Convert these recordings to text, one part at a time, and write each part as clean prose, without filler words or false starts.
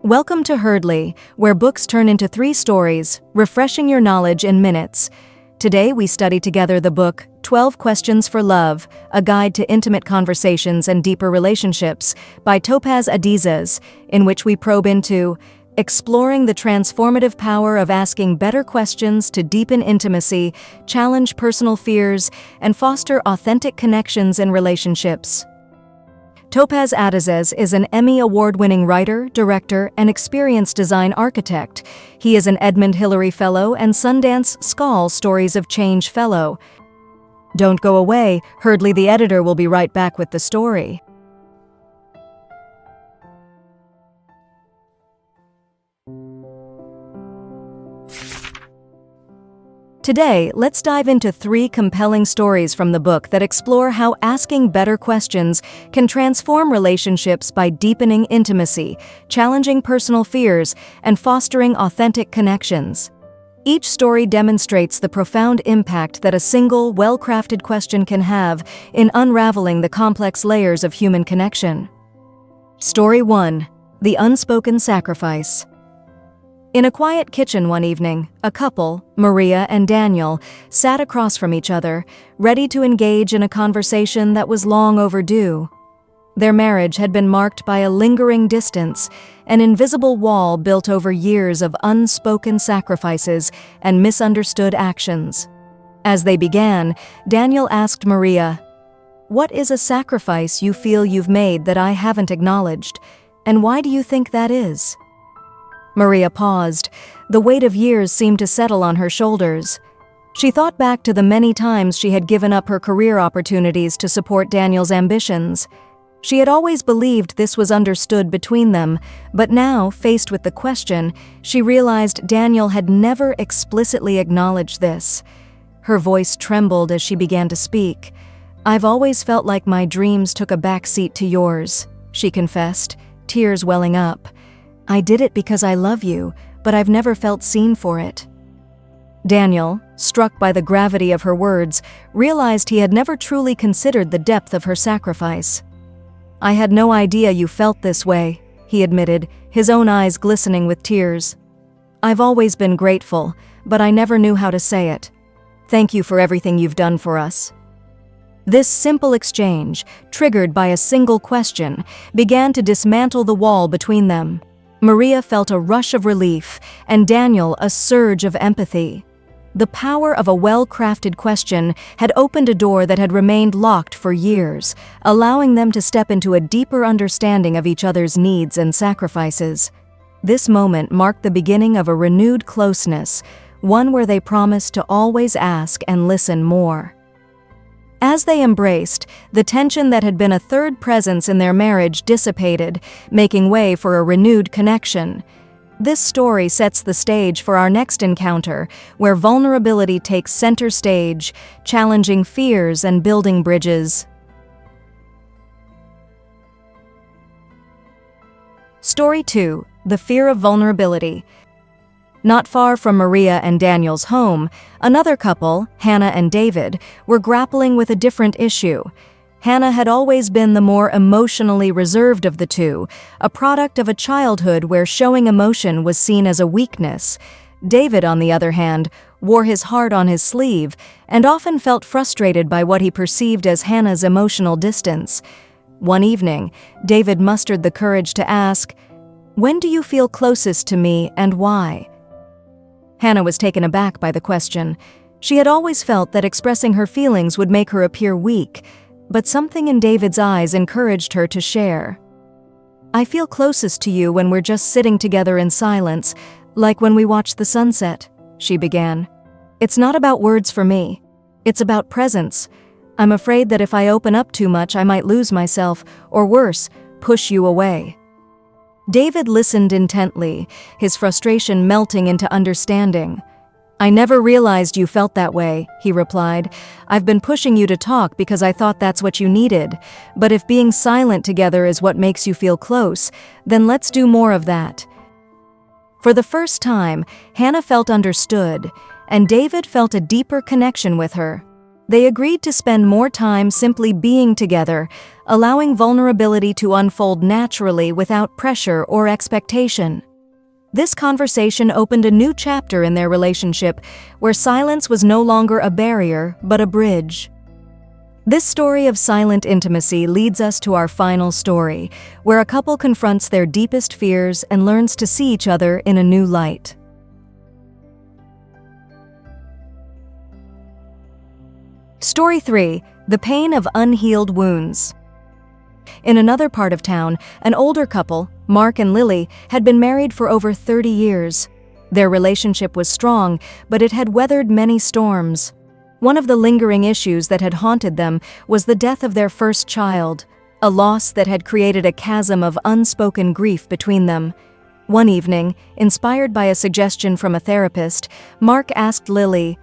Welcome to Herdley, where books turn into 3 stories, refreshing your knowledge in minutes. Today we study together the book 12 Questions for Love, A Guide to Intimate Conversations and Deeper Relationships by Topaz Adizes, in which we probe into exploring the transformative power of asking better questions to deepen intimacy, challenge personal fears, and foster authentic connections in relationships. Topaz Adizes is an Emmy Award-winning writer, director, and experienced design architect. He is an Edmund Hillary Fellow and Sundance Scholl Stories of Change Fellow. Don't go away, Herdley the editor will be right back with the story. Today, let's dive into 3 compelling stories from the book that explore how asking better questions can transform relationships by deepening intimacy, challenging personal fears, and fostering authentic connections. Each story demonstrates the profound impact that a single, well-crafted question can have in unraveling the complex layers of human connection. Story 1: The Unspoken Sacrifice. In a quiet kitchen one evening, a couple, Maria and Daniel, sat across from each other, ready to engage in a conversation that was long overdue. Their marriage had been marked by a lingering distance, an invisible wall built over years of unspoken sacrifices and misunderstood actions. As they began, Daniel asked Maria, "What is a sacrifice you feel you've made that I haven't acknowledged, and why do you think that is?" Maria paused. The weight of years seemed to settle on her shoulders. She thought back to the many times she had given up her career opportunities to support Daniel's ambitions. She had always believed this was understood between them, but now, faced with the question, she realized Daniel had never explicitly acknowledged this. Her voice trembled as she began to speak. "I've always felt like my dreams took a backseat to yours," she confessed, tears welling up. "I did it because I love you, but I've never felt seen for it." Daniel, struck by the gravity of her words, realized he had never truly considered the depth of her sacrifice. "I had no idea you felt this way," he admitted, his own eyes glistening with tears. "I've always been grateful, but I never knew how to say it. Thank you for everything you've done for us." This simple exchange, triggered by a single question, began to dismantle the wall between them. Maria felt a rush of relief, and Daniel a surge of empathy. The power of a well-crafted question had opened a door that had remained locked for years, allowing them to step into a deeper understanding of each other's needs and sacrifices. This moment marked the beginning of a renewed closeness, one where they promised to always ask and listen more. As they embraced, the tension that had been a third presence in their marriage dissipated, making way for a renewed connection. This story sets the stage for our next encounter, where vulnerability takes center stage, challenging fears and building bridges. Story 2: The Fear of Vulnerability. Not far from Maria and Daniel's home, another couple, Hannah and David, were grappling with a different issue. Hannah had always been the more emotionally reserved of the two, a product of a childhood where showing emotion was seen as a weakness. David, on the other hand, wore his heart on his sleeve and often felt frustrated by what he perceived as Hannah's emotional distance. One evening, David mustered the courage to ask, "When do you feel closest to me and why?" Hannah was taken aback by the question. She had always felt that expressing her feelings would make her appear weak, but something in David's eyes encouraged her to share. "I feel closest to you when we're just sitting together in silence, like when we watch the sunset," she began. "It's not about words for me. It's about presence. I'm afraid that if I open up too much, I might lose myself, or worse, push you away." David listened intently, his frustration melting into understanding. "I never realized you felt that way," he replied. "I've been pushing you to talk because I thought that's what you needed. But if being silent together is what makes you feel close, then let's do more of that." For the first time, Hannah felt understood, and David felt a deeper connection with her. They agreed to spend more time simply being together, allowing vulnerability to unfold naturally without pressure or expectation. This conversation opened a new chapter in their relationship, where silence was no longer a barrier, but a bridge. This story of silent intimacy leads us to our final story, where a couple confronts their deepest fears and learns to see each other in a new light. Story 3: The Pain of Unhealed Wounds. In another part of town, an older couple, Mark and Lily, had been married for over 30 years. Their relationship was strong, but it had weathered many storms. One of the lingering issues that had haunted them was the death of their first child, a loss that had created a chasm of unspoken grief between them. One evening, inspired by a suggestion from a therapist, Mark asked Lily,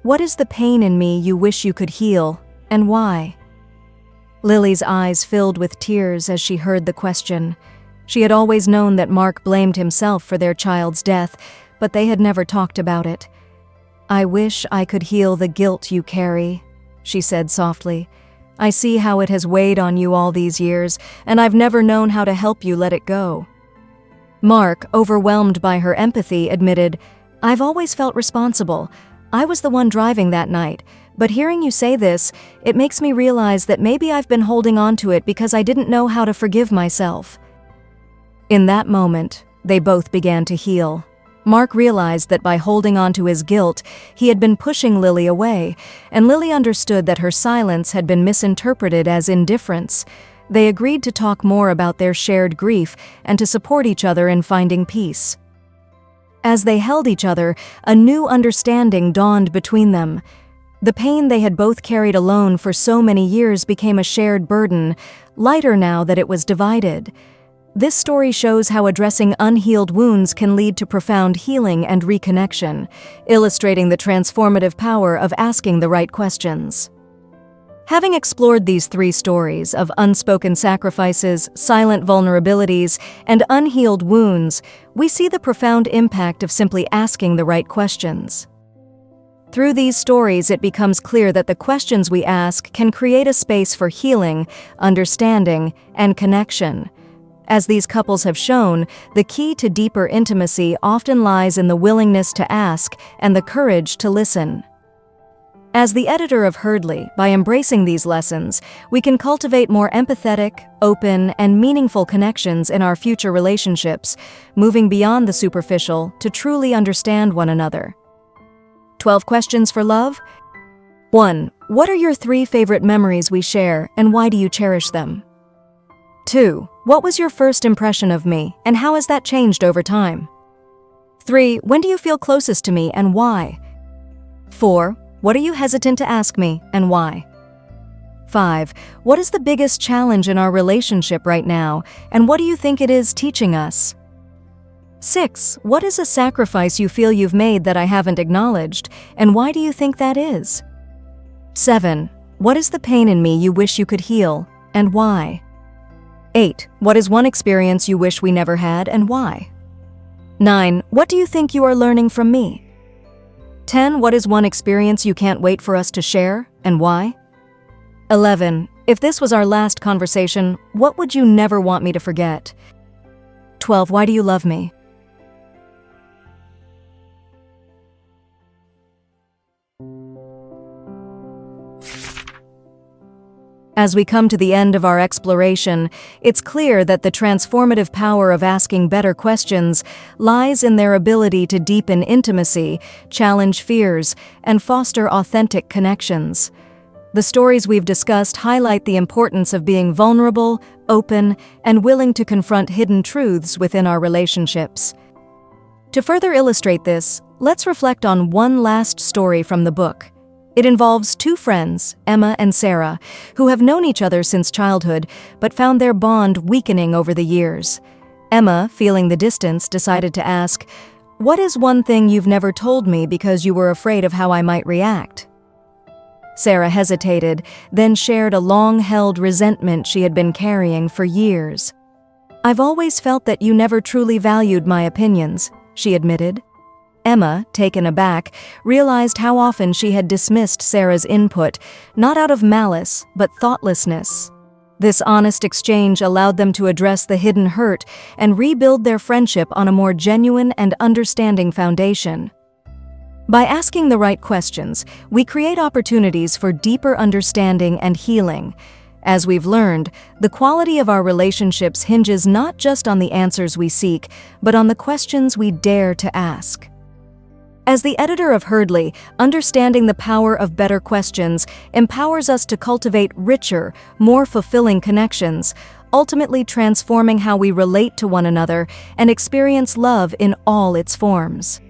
"What is the pain in me you wish you could heal, and why?" Lily's eyes filled with tears as she heard the question. She had always known that Mark blamed himself for their child's death, but they had never talked about it. "I wish I could heal the guilt you carry," she said softly. "I see how it has weighed on you all these years, and I've never known how to help you let it go." Mark, overwhelmed by her empathy, admitted, "I've always felt responsible. I was the one driving that night, but hearing you say this, it makes me realize that maybe I've been holding on to it because I didn't know how to forgive myself." In that moment, they both began to heal. Mark realized that by holding on to his guilt, he had been pushing Lily away, and Lily understood that her silence had been misinterpreted as indifference. They agreed to talk more about their shared grief and to support each other in finding peace. As they held each other, a new understanding dawned between them. The pain they had both carried alone for so many years became a shared burden, lighter now that it was divided. This story shows how addressing unhealed wounds can lead to profound healing and reconnection, illustrating the transformative power of asking the right questions. Having explored these 3 stories of unspoken sacrifices, silent vulnerabilities, and unhealed wounds, we see the profound impact of simply asking the right questions. Through these stories, it becomes clear that the questions we ask can create a space for healing, understanding, and connection. As these couples have shown, the key to deeper intimacy often lies in the willingness to ask and the courage to listen. As the editor of Herdly, by embracing these lessons, we can cultivate more empathetic, open, and meaningful connections in our future relationships, moving beyond the superficial to truly understand one another. 12 questions for love? 1. What are your 3 favorite memories we share, and why do you cherish them? 2. What was your first impression of me, and how has that changed over time? 3. When do you feel closest to me, and why? 4. What are you hesitant to ask me, and why? 5. What is the biggest challenge in our relationship right now, and what do you think it is teaching us? 6. What is a sacrifice you feel you've made that I haven't acknowledged, and why do you think that is? 7. What is the pain in me you wish you could heal, and why? 8. What is one experience you wish we never had, and why? 9. What do you think you are learning from me? 10. What is one experience you can't wait for us to share, and why? 11. If this was our last conversation, what would you never want me to forget? 12. Why do you love me? As we come to the end of our exploration, it's clear that the transformative power of asking better questions lies in their ability to deepen intimacy, challenge fears, and foster authentic connections. The stories we've discussed highlight the importance of being vulnerable, open, and willing to confront hidden truths within our relationships. To further illustrate this, let's reflect on one last story from the book. It involves 2 friends, Emma and Sarah, who have known each other since childhood but found their bond weakening over the years. Emma, feeling the distance, decided to ask, "What is one thing you've never told me because you were afraid of how I might react?" Sarah hesitated, then shared a long-held resentment she had been carrying for years. "I've always felt that you never truly valued my opinions," she admitted. Emma, taken aback, realized how often she had dismissed Sarah's input, not out of malice, but thoughtlessness. This honest exchange allowed them to address the hidden hurt and rebuild their friendship on a more genuine and understanding foundation. By asking the right questions, we create opportunities for deeper understanding and healing. As we've learned, the quality of our relationships hinges not just on the answers we seek, but on the questions we dare to ask. As the editor of Herdley, understanding the power of better questions empowers us to cultivate richer, more fulfilling connections, ultimately transforming how we relate to one another and experience love in all its forms.